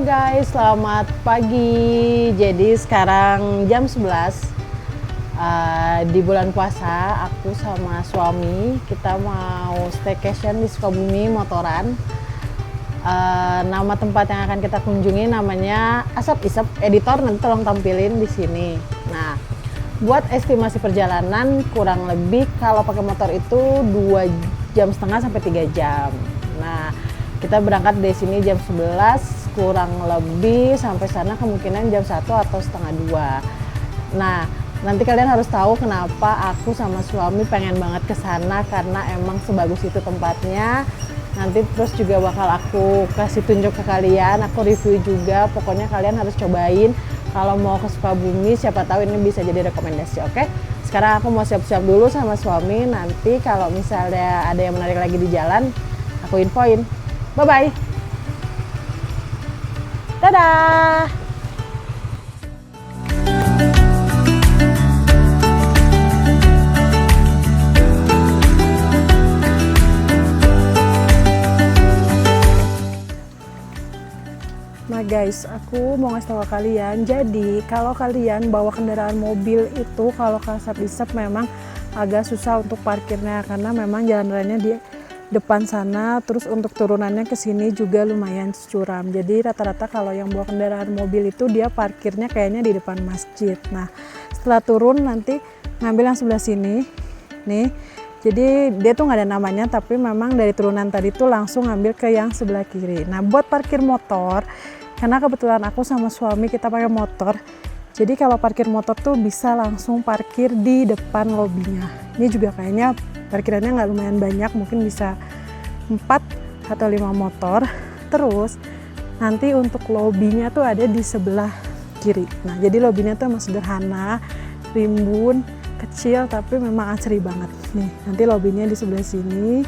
guys, selamat pagi. Jadi sekarang jam 11 di bulan puasa, aku sama suami kita mau staycation di Sukabumi motoran. Nama tempat yang akan kita kunjungi namanya Asap Isep. Editor nanti tolong tampilin di sini. Nah, buat estimasi perjalanan kurang lebih kalau pakai motor itu 2,5 jam sampai 3 jam. Nah, kita berangkat dari sini jam 11 kurang lebih sampai sana kemungkinan jam 1 atau setengah 2. Nah, nanti kalian harus tahu kenapa aku sama suami pengen banget ke sana karena emang sebagus itu tempatnya. Nanti terus juga bakal aku kasih tunjuk ke kalian, aku review juga. Pokoknya kalian harus cobain kalau mau ke Sukabumi, siapa tahu ini bisa jadi rekomendasi, oke? Sekarang aku mau siap-siap dulu sama suami, nanti kalau misalnya ada yang menarik lagi di jalan, aku infoin. Bye-bye. Dadah. Nah guys, aku mau ngasih tahu ke kalian, jadi kalau kalian bawa kendaraan mobil itu kalau ke Asap Isep memang agak susah untuk parkirnya karena memang jalan-jalannya di depan sana, terus untuk turunannya ke sini juga lumayan curam. Jadi rata-rata kalau yang bawa kendaraan mobil itu dia parkirnya kayaknya di depan masjid. Nah, setelah turun nanti ngambil yang sebelah sini nih. Jadi dia tuh nggak ada namanya, tapi memang dari turunan tadi tuh langsung ngambil ke yang sebelah kiri. Nah, buat parkir motor, karena kebetulan aku sama suami kita pakai motor, jadi kalau parkir motor tuh bisa langsung parkir di depan lobinya. Ini juga kayaknya parkirannya nggak lumayan banyak, mungkin bisa 4 atau 5 motor. Terus nanti untuk lobinya tuh ada di sebelah kiri. Nah, jadi lobinya tuh emang sederhana, rimbun, kecil, tapi memang asri banget. Nih, nanti lobinya di sebelah sini.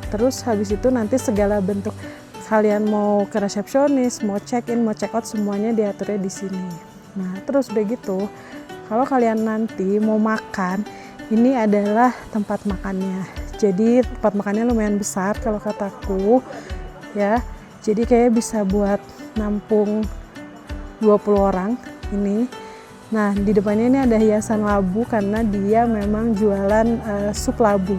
Terus habis itu nanti segala bentuk kalian mau ke resepsionis, mau check in, mau check out, semuanya diaturnya di sini. Nah, terus udah gitu, kalau kalian nanti mau makan, ini adalah tempat makannya. Jadi tempat makannya lumayan besar kalau kataku, ya. Jadi kayak bisa buat nampung 20 orang ini. Nah, di depannya ini ada hiasan labu karena dia memang jualan sup labu.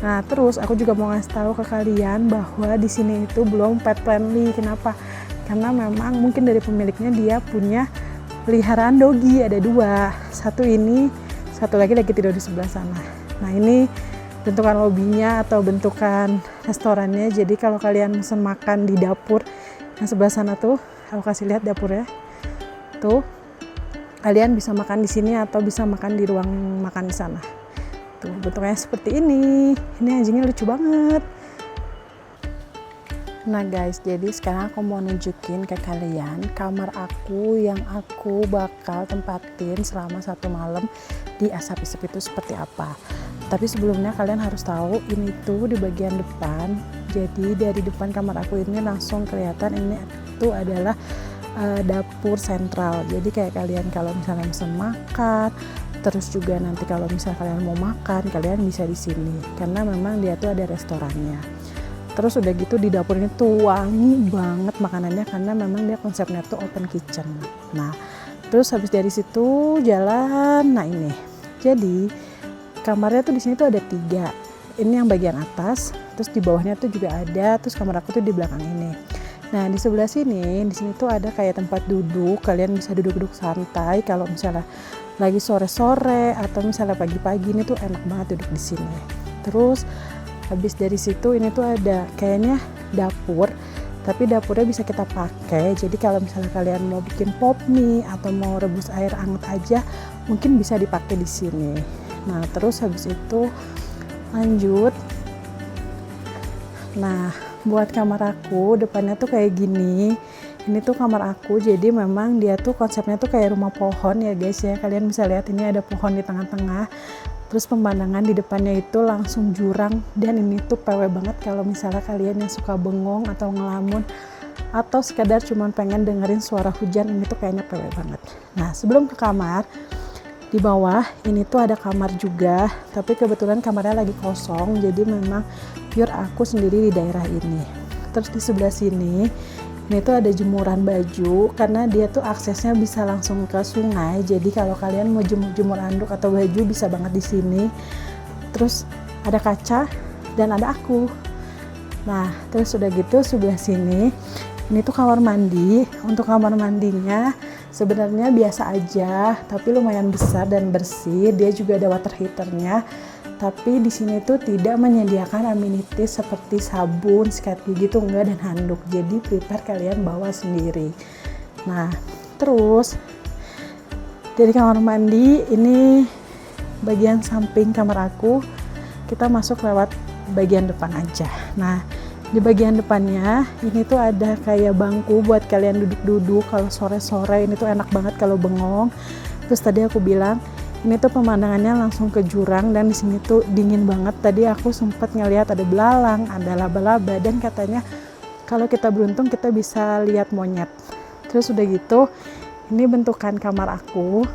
Nah, terus aku juga mau ngasih tahu ke kalian bahwa di sini itu belum pet friendly. Kenapa? Karena memang mungkin dari pemiliknya dia punya peliharaan dogi, ada 2. Satu ini, satu lagi tidur di sebelah sana. Nah, ini bentukan lobinya atau bentukan restorannya. Jadi kalau kalian pesen makan di dapur yang sebelah sana tuh, aku kasih lihat dapurnya. Tuh, kalian bisa makan di sini atau bisa makan di ruang makan di sana. Tuh, bentuknya seperti ini. Ini anjingnya lucu banget. Nah guys, jadi sekarang aku mau nunjukin ke kalian kamar aku yang aku bakal tempatin selama 1 malam di Asap Isep itu seperti apa. Tapi sebelumnya kalian harus tahu ini tuh di bagian depan. Jadi dari depan kamar aku ini langsung kelihatan ini tuh adalah dapur sentral. Jadi kayak kalian kalau misalnya pesen makan, terus juga nanti kalau misalnya kalian mau makan, kalian bisa di sini karena memang dia tuh ada restorannya. Terus udah gitu di dapur ini tuh wangi banget makanannya karena memang dia konsepnya tuh open kitchen. Nah, terus habis dari situ jalan. Nah, ini. Jadi kamarnya tuh di sini tuh ada 3. Ini yang bagian atas, terus di bawahnya tuh juga ada, terus kamar aku tuh di belakang ini. Nah, di sebelah sini, di sini tuh ada kayak tempat duduk, kalian bisa duduk-duduk santai kalau misalnya lagi sore-sore atau misalnya pagi-pagi, ini tuh enak banget duduk di sini. Terus habis dari situ ini tuh ada kayaknya dapur, tapi dapurnya bisa kita pakai. Jadi kalau misalnya kalian mau bikin pop mie atau mau rebus air hangat aja, mungkin bisa dipakai di sini. Nah, terus habis itu lanjut. Nah, buat kamar aku depannya tuh kayak gini. Ini tuh kamar aku, jadi memang dia tuh konsepnya tuh kayak rumah pohon ya guys ya. Kalian bisa lihat ini ada pohon di tengah-tengah. Terus pemandangan di depannya itu langsung jurang, dan ini tuh PW banget kalau misalnya kalian yang suka bengong atau ngelamun atau sekadar cuman pengen dengerin suara hujan, ini tuh kayaknya PW banget. Nah, sebelum ke kamar, di bawah ini tuh ada kamar juga, tapi kebetulan kamarnya lagi kosong, jadi memang pure aku sendiri di daerah ini. Terus di sebelah sini Ini tuh ada jemuran baju karena dia tuh aksesnya bisa langsung ke sungai. Jadi kalau kalian mau jemur anduk atau baju bisa banget di sini. Terus ada kaca dan ada aku. Nah, terus udah gitu sebelah sini ini tuh kamar mandi. Untuk kamar mandinya sebenarnya biasa aja, tapi lumayan besar dan bersih. Dia juga ada water heaternya. Tapi di sini tuh tidak menyediakan amenities seperti sabun, sikat gigi tuh enggak, dan handuk. Jadi prepare kalian bawa sendiri. Nah, terus dari kamar mandi ini bagian samping kamar aku, kita masuk lewat bagian depan aja. Nah, di bagian depannya ini tuh ada kayak bangku buat kalian duduk-duduk kalau sore-sore. Ini tuh enak banget kalau bengong. Terus tadi aku bilang ini tuh pemandangannya langsung ke jurang dan di sini tuh dingin banget. Tadi aku sempat ngeliat ada belalang, ada laba-laba, dan katanya kalau kita beruntung kita bisa lihat monyet. Terus udah gitu, ini bentukan kamar aku.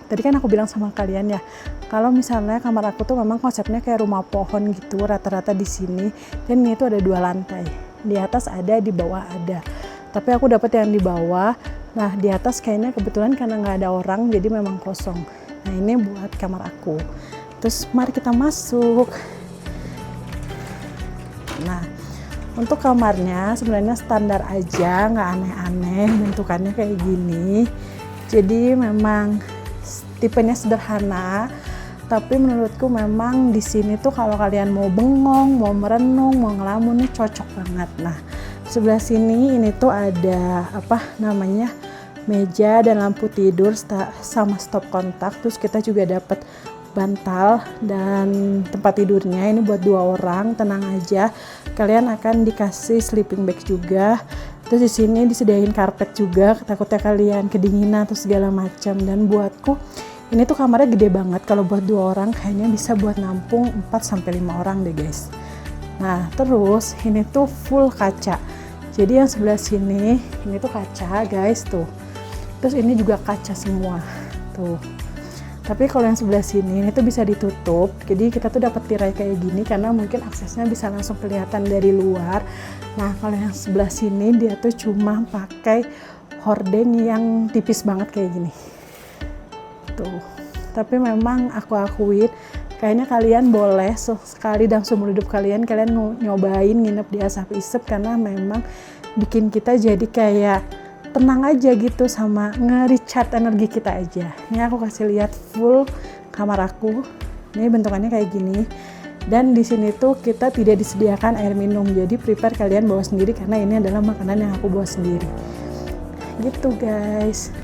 Tadi kan aku bilang sama kalian ya, kalau misalnya kamar aku tuh memang konsepnya kayak rumah pohon gitu, rata-rata di sini. Dan ini tuh ada 2 lantai. Di atas ada, di bawah ada. Tapi aku dapet yang di bawah. Nah, di atas kayaknya kebetulan karena nggak ada orang, jadi memang kosong. Nah, ini buat kamar aku. Terus mari kita masuk. Nah, untuk kamarnya sebenarnya standar aja, nggak aneh-aneh, bentukannya kayak gini. Jadi memang tipenya sederhana, tapi menurutku memang di sini tuh kalau kalian mau bengong, mau merenung, mau ngelamun nih cocok banget. Nah, sebelah sini ini tuh ada meja dan lampu tidur sama stop kontak. Terus kita juga dapat bantal dan tempat tidurnya ini buat 2 orang. Tenang aja, kalian akan dikasih sleeping bag juga. Terus di sini disediain karpet juga, takutnya kalian kedinginan atau segala macam. Dan buatku ini tuh kamarnya gede banget. Kalau buat 2 orang kayaknya bisa buat nampung 4-5 orang deh guys. Nah, terus ini tuh full kaca. Jadi yang sebelah sini ini tuh kaca guys tuh. Terus ini juga kaca semua tuh. Tapi kalau yang sebelah sini ini tuh bisa ditutup. Jadi kita tuh dapat tirai kayak gini karena mungkin aksesnya bisa langsung kelihatan dari luar. Nah, kalau yang sebelah sini dia tuh cuma pakai hordeng yang tipis banget kayak gini. Tuh. Tapi memang aku akuin kayaknya kalian boleh sekali dalam seumur hidup kalian nyobain nginep di Asap Isep karena memang bikin kita jadi kayak tenang aja gitu sama nge-recharge energi kita aja. Ini aku kasih lihat full kamar aku. Ini bentukannya kayak gini. Dan di sini tuh kita tidak disediakan air minum. Jadi prepare kalian bawa sendiri karena ini adalah makanan yang aku bawa sendiri. Gitu guys.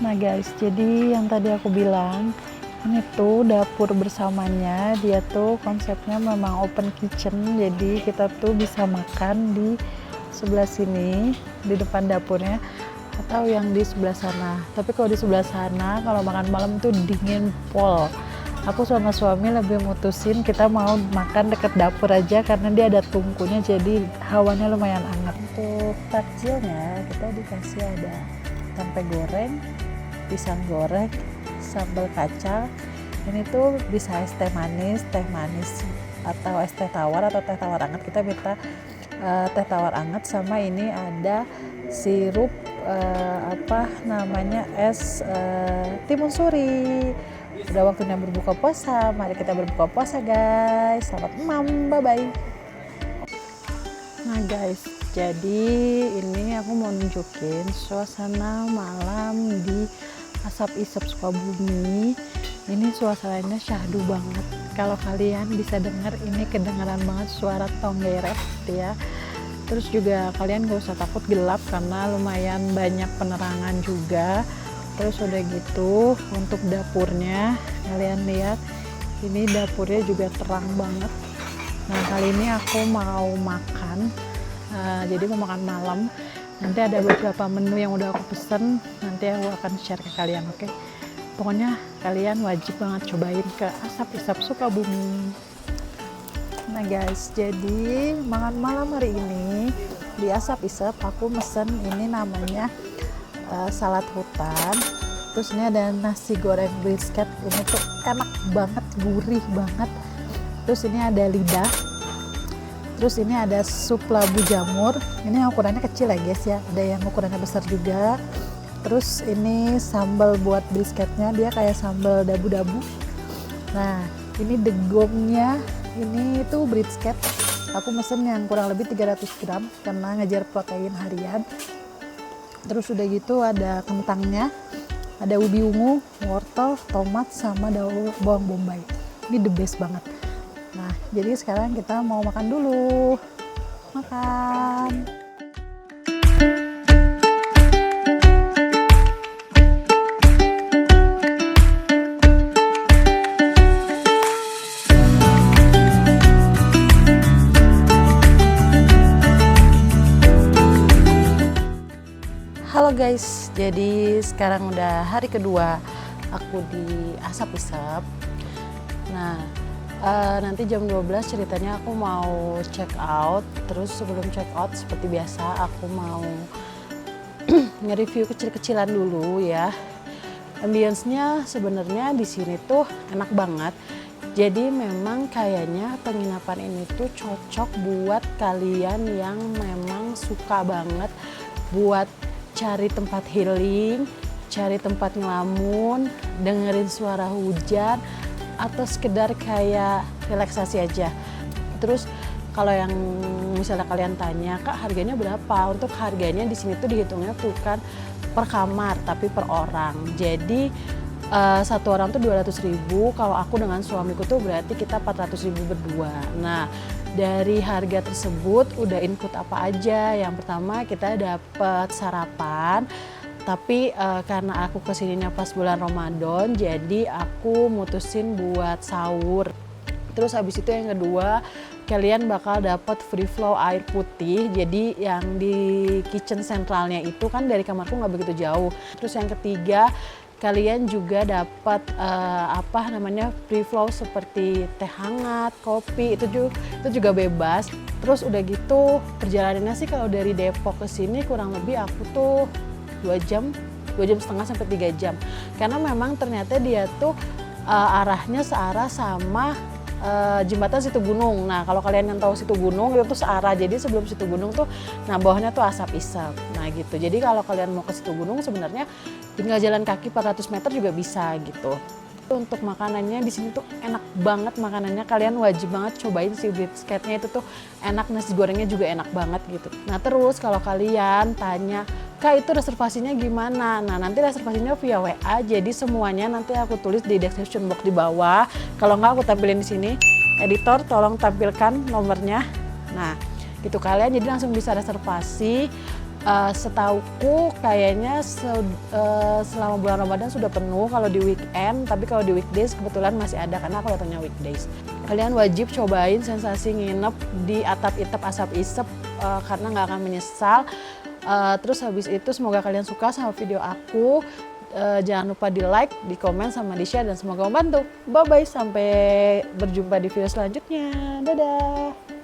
Nah guys, jadi yang tadi aku bilang ini tuh dapur bersamanya. Dia tuh konsepnya memang open kitchen, jadi kita tuh bisa makan di sebelah sini di depan dapurnya atau yang di sebelah sana. Tapi kalau di sebelah sana kalau makan malam tuh dingin pol. Aku sama suami lebih mutusin kita mau makan deket dapur aja karena dia ada tungkunya, jadi hawanya lumayan hangat. Untuk takjilnya kita dikasih ada tempe goreng, pisang goreng, sambal kacang. Ini tuh bisa es teh manis atau es teh tawar atau teh tawar hangat. Kita minta teh tawar hangat, sama ini ada sirup es timun suri. Udah waktunya berbuka puasa, mari kita berbuka puasa guys. Selamat bye bye. Nah guys, jadi ini aku mau nunjukin suasana malam di Asap Isep Sukabumi. Ini suasananya syahdu banget. Kalau kalian bisa dengar, ini kedengaran banget suara tonggeret ya. Terus juga kalian gak usah takut gelap karena lumayan banyak penerangan juga. Terus udah gitu untuk dapurnya, kalian lihat ini dapurnya juga terang banget. Nah, kali ini aku mau makan, jadi mau makan malam. Nanti ada beberapa menu yang udah aku pesen, nanti aku akan share ke kalian, oke? Pokoknya kalian wajib banget cobain ke Asap Isep Sukabumi. Nah guys, jadi makan malam hari ini di Asap Isep aku mesen ini namanya salad hutan. Terus ini ada nasi goreng brisket, ini tuh enak banget, gurih banget. Terus ini ada lidah. Terus ini ada sup labu jamur. Ini ukurannya kecil ya guys ya, ada yang ukurannya besar juga. Terus ini sambal buat brisketnya, dia kayak sambal dabu-dabu. Nah ini degomnya, ini tuh brisket. Aku mesen yang kurang lebih 300 gram karena ngejar protein harian. Terus udah gitu ada kentangnya, ada ubi ungu, wortel, tomat, sama daun bawang bombay. Ini the best banget. Nah jadi sekarang kita mau makan dulu. Makan. Halo guys, jadi sekarang udah hari kedua aku di Asap Isep. Nah, nanti jam 12 ceritanya aku mau check out. Terus sebelum check out seperti biasa aku mau nge-review kecil-kecilan dulu ya. Ambience-nya sebenarnya di sini tuh enak banget. Jadi memang kayaknya penginapan ini tuh cocok buat kalian yang memang suka banget buat cari tempat healing, cari tempat ngelamun, dengerin suara hujan, atau sekedar kayak relaksasi aja. Terus kalau yang misalnya kalian tanya, Kak harganya berapa? Untuk harganya di sini tuh dihitungnya bukan per kamar tapi per orang. Jadi satu orang tuh 200.000, kalau aku dengan suamiku tuh berarti kita 400.000 berdua. Nah dari harga tersebut udah input apa aja. Yang pertama kita dapat sarapan, tapi karena aku kesininya pas bulan Ramadan jadi aku mutusin buat sahur. Terus habis itu yang kedua kalian bakal dapat free flow air putih. Jadi yang di kitchen sentralnya itu kan dari kamarku nggak begitu jauh. Terus yang ketiga kalian juga dapat free flow seperti teh hangat, kopi, itu juga bebas. Terus udah gitu perjalanannya sih kalau dari Depok ke sini kurang lebih aku tuh 2 jam setengah sampai 3 jam. Karena memang ternyata dia tuh arahnya searah sama jembatan Situ Gunung. Nah kalau kalian yang tahu Situ Gunung itu tuh searah, jadi sebelum Situ Gunung tuh nah bawahnya tuh Asap Isep. Nah gitu, jadi kalau kalian mau ke Situ Gunung sebenarnya tinggal jalan kaki 400 meter juga bisa gitu. Untuk makanannya di sini tuh enak banget makanannya, kalian wajib banget cobain si brisketnya, itu tuh enak, nasi gorengnya juga enak banget gitu. Nah terus kalau kalian tanya, Kak itu reservasinya gimana? Nah nanti reservasinya via WA, jadi semuanya nanti aku tulis di description box di bawah. Kalau nggak aku tampilin di sini. Editor tolong tampilkan nomornya. Nah gitu kalian jadi langsung bisa reservasi. Setauku kayaknya selama bulan Ramadan sudah penuh kalau di weekend, tapi kalau di weekdays kebetulan masih ada karena aku datangnya weekdays. Kalian wajib cobain sensasi nginep di atap Asap Isep karena nggak akan menyesal. Terus habis itu semoga kalian suka sama video aku. Jangan lupa di like, di komen, sama di share, dan semoga membantu. Bye bye, sampai berjumpa di video selanjutnya. Dadah.